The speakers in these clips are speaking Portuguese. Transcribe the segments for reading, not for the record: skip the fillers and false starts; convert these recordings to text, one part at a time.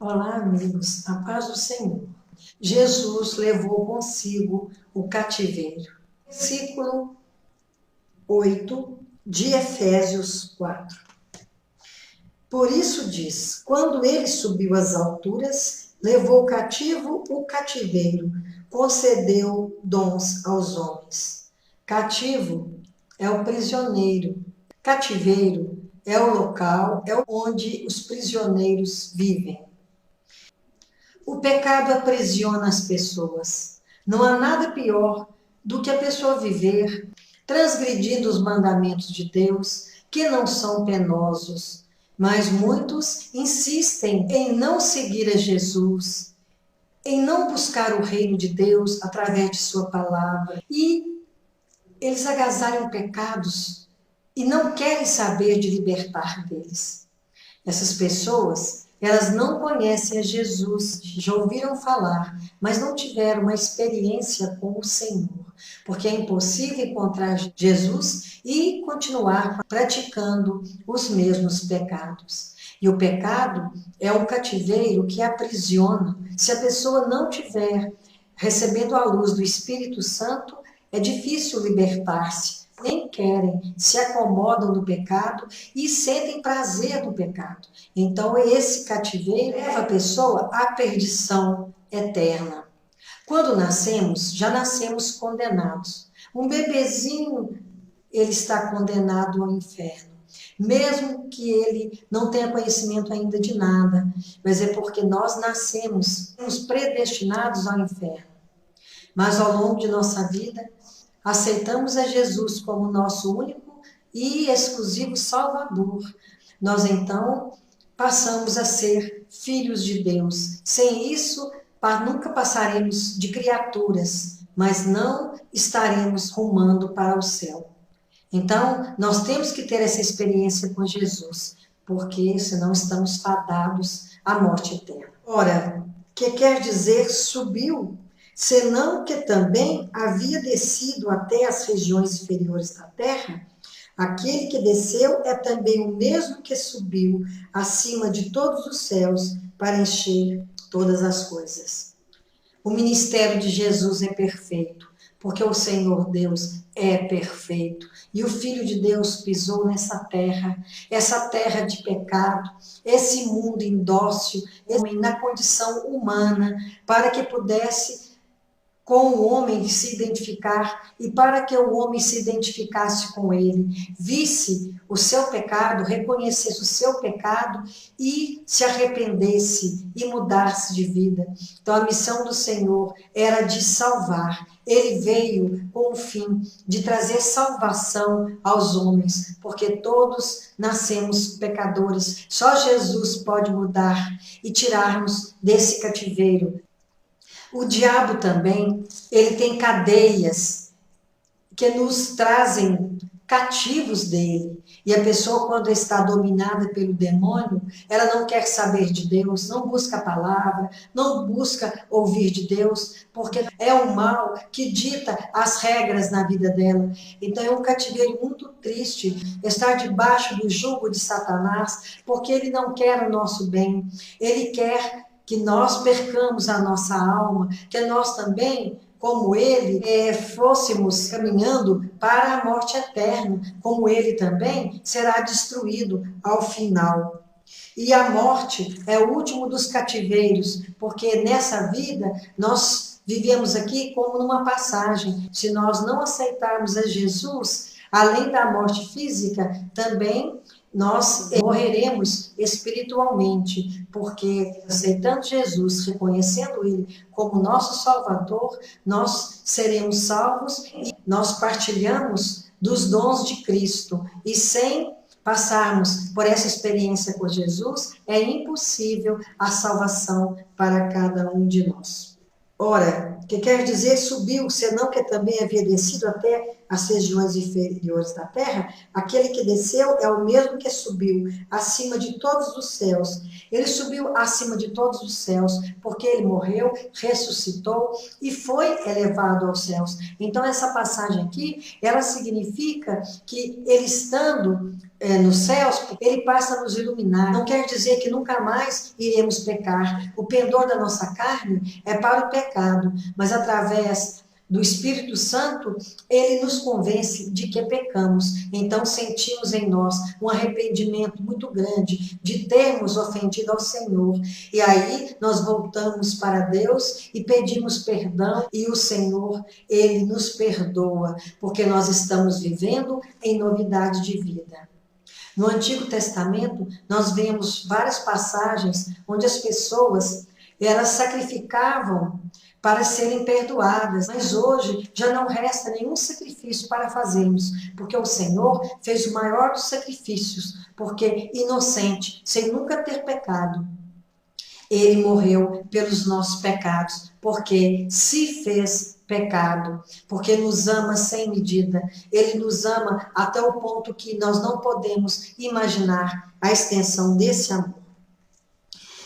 Olá, amigos, a paz do Senhor. Jesus levou consigo o cativeiro. Versículo 8 de Efésios 4. Por isso diz: quando ele subiu às alturas, levou cativo o cativeiro, concedeu dons aos homens. Cativo é o prisioneiro. Cativeiro é o local, onde os prisioneiros vivem. O pecado aprisiona as pessoas. Não há nada pior do que a pessoa viver transgredindo os mandamentos de Deus, que não são penosos, mas muitos insistem em não seguir a Jesus, em não buscar o reino de Deus através de sua palavra. E eles agasalham pecados e não querem saber de libertar deles. Essas pessoas, elas não conhecem a Jesus, já ouviram falar, mas não tiveram uma experiência com o Senhor, porque é impossível encontrar Jesus e continuar praticando os mesmos pecados. E o pecado é um cativeiro que aprisiona. Se a pessoa não tiver recebendo a luz do Espírito Santo, é difícil libertar-se. Nem querem, se acomodam no pecado e sentem prazer no pecado. Então, esse cativeiro leva a pessoa à perdição eterna. Quando nascemos, já nascemos condenados. Um bebezinho, ele está condenado ao inferno. Mesmo que ele não tenha conhecimento ainda de nada, mas é porque nós nascemos predestinados ao inferno. Mas ao longo de nossa vida, aceitamos a Jesus como nosso único e exclusivo Salvador. Nós então passamos a ser filhos de Deus. Sem isso, nunca passaremos de criaturas, mas não estaremos rumando para o céu. Então, nós temos que ter essa experiência com Jesus, porque senão estamos fadados à morte eterna. Ora, que quer dizer subiu? Senão que também havia descido até as regiões inferiores da terra. Aquele que desceu é também o mesmo que subiu acima de todos os céus para encher todas as coisas. O ministério de Jesus é perfeito, porque o Senhor Deus é perfeito. E o Filho de Deus pisou nessa terra, essa terra de pecado, esse mundo indócil, na condição humana, para que pudesse com o homem se identificar, e para que o homem se identificasse com ele, visse o seu pecado, reconhecesse o seu pecado e se arrependesse e mudasse de vida. Então a missão do Senhor era de salvar. Ele veio com o fim de trazer salvação aos homens, porque todos nascemos pecadores. Só Jesus pode mudar e tirar-nos desse cativeiro. O diabo também, ele tem cadeias que nos trazem cativos dele. E a pessoa, quando está dominada pelo demônio, ela não quer saber de Deus, não busca a palavra, não busca ouvir de Deus, porque é o mal que dita as regras na vida dela. Então é um cativeiro muito triste estar debaixo do jugo de Satanás, porque ele não quer o nosso bem, ele quer que nós percamos a nossa alma, que nós também, como ele, fôssemos caminhando para a morte eterna, como ele também será destruído ao final. E a morte é o último dos cativeiros, porque nessa vida nós vivemos aqui como numa passagem. Se nós não aceitarmos a Jesus, além da morte física, também nós morreremos espiritualmente, porque aceitando Jesus, reconhecendo Ele como nosso Salvador, nós seremos salvos e nós partilhamos dos dons de Cristo. E sem passarmos por essa experiência com Jesus, é impossível a salvação para cada um de nós. Ora, que quer dizer subiu, senão que também havia descido até as regiões inferiores da terra? Aquele que desceu é o mesmo que subiu acima de todos os céus. Ele subiu acima de todos os céus, porque ele morreu, ressuscitou e foi elevado aos céus. Então essa passagem aqui, ela significa que ele estando nos céus, ele passa a nos iluminar. Não quer dizer que nunca mais iremos pecar. O pendor da nossa carne é para o pecado, mas através do Espírito Santo, ele nos convence de que pecamos. Então sentimos em nós um arrependimento muito grande de termos ofendido ao Senhor. E aí nós voltamos para Deus e pedimos perdão, e o Senhor, ele nos perdoa, porque nós estamos vivendo em novidade de vida. No Antigo Testamento, nós vemos várias passagens onde as pessoas, elas sacrificavam para serem perdoadas, mas hoje já não resta nenhum sacrifício para fazermos, porque o Senhor fez o maior dos sacrifícios, porque inocente, sem nunca ter pecado, ele morreu pelos nossos pecados, porque se fez pecado, porque nos ama sem medida. Ele nos ama até o ponto que nós não podemos imaginar a extensão desse amor.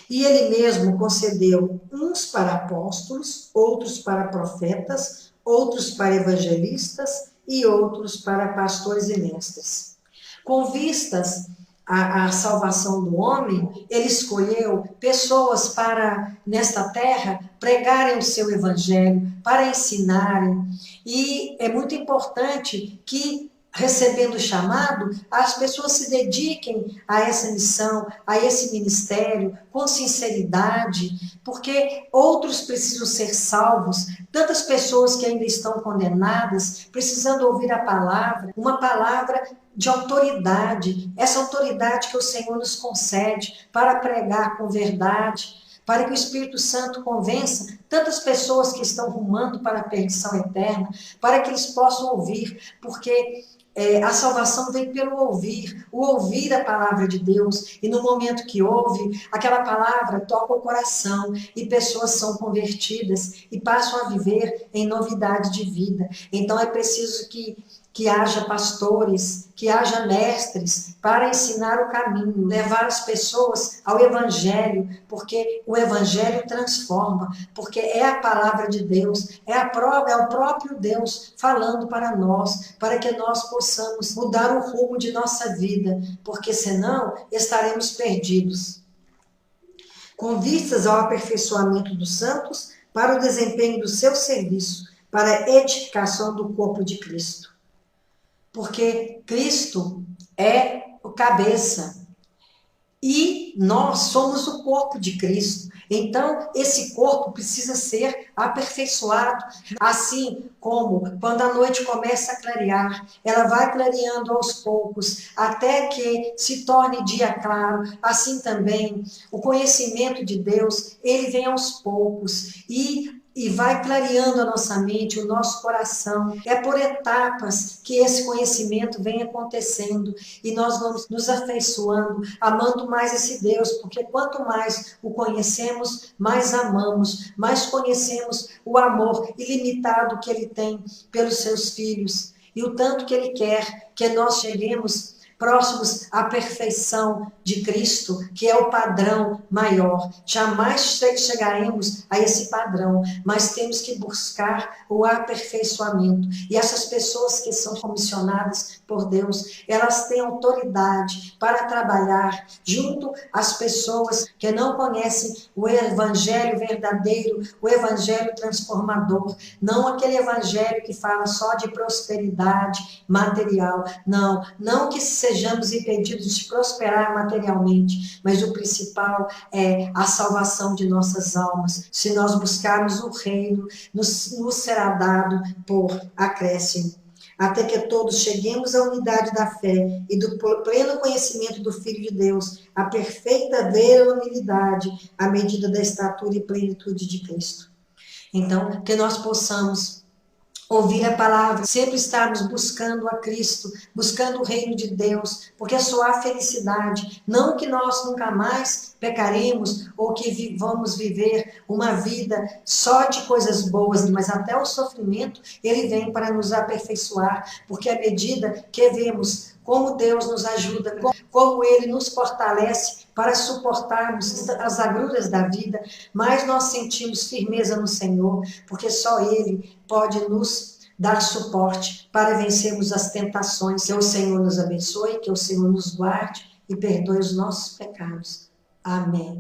E ele mesmo concedeu uns para apóstolos, outros para profetas, outros para evangelistas e outros para pastores e mestres. Com vistas à salvação do homem, ele escolheu pessoas para, nesta terra, pregarem o seu evangelho, para ensinarem. E é muito importante que, recebendo o chamado, as pessoas se dediquem a essa missão, a esse ministério, com sinceridade, porque outros precisam ser salvos, tantas pessoas que ainda estão condenadas, precisando ouvir a palavra, uma palavra de autoridade, essa autoridade que o Senhor nos concede para pregar com verdade, para que o Espírito Santo convença tantas pessoas que estão rumando para a perdição eterna, para que eles possam ouvir, porque a salvação vem pelo ouvir, o ouvir a palavra de Deus, e no momento que ouve, aquela palavra toca o coração, e pessoas são convertidas e passam a viver em novidade de vida. Então é preciso que haja pastores, que haja mestres para ensinar o caminho, levar as pessoas ao Evangelho, porque o Evangelho transforma, porque é a palavra de Deus, é o próprio Deus falando para nós, para que nós possamos mudar o rumo de nossa vida, porque senão estaremos perdidos. Com vistas ao aperfeiçoamento dos santos, para o desempenho do seu serviço, para a edificação do corpo de Cristo. Porque Cristo é o cabeça e nós somos o corpo de Cristo. Então, esse corpo precisa ser aperfeiçoado. Assim como quando a noite começa a clarear, ela vai clareando aos poucos, até que se torne dia claro. Assim também, o conhecimento de Deus, ele vem aos poucos e vai clareando a nossa mente, o nosso coração. É por etapas que esse conhecimento vem acontecendo e nós vamos nos afeiçoando, amando mais esse Deus, porque quanto mais o conhecemos, mais amamos, mais conhecemos o amor ilimitado que ele tem pelos seus filhos e o tanto que ele quer que nós cheguemos próximos à perfeição de Cristo, que é o padrão maior. Jamais chegaremos a esse padrão, mas temos que buscar o aperfeiçoamento. E essas pessoas que são comissionadas por Deus, elas têm autoridade para trabalhar junto às pessoas que não conhecem o evangelho verdadeiro, o evangelho transformador, não aquele evangelho que fala só de prosperidade material, não que sejamos impedidos de prosperar materialmente, mas o principal é a salvação de nossas almas. Se nós buscarmos o reino, nos será dado por acréscimo. Até que todos cheguemos à unidade da fé e do pleno conhecimento do Filho de Deus, a perfeita verosimilidade, à medida da estatura e plenitude de Cristo. Então, que nós possamos ouvir a palavra, sempre estarmos buscando a Cristo, buscando o reino de Deus, porque só há felicidade, não que nós nunca mais pecaremos ou que vamos viver uma vida só de coisas boas, mas até o sofrimento, ele vem para nos aperfeiçoar, porque à medida que vemos como Deus nos ajuda, como ele nos fortalece para suportarmos as agruras da vida, mais nós sentimos firmeza no Senhor, porque só ele pode nos dar suporte para vencermos as tentações. Que o Senhor nos abençoe, que o Senhor nos guarde e perdoe os nossos pecados. Amém.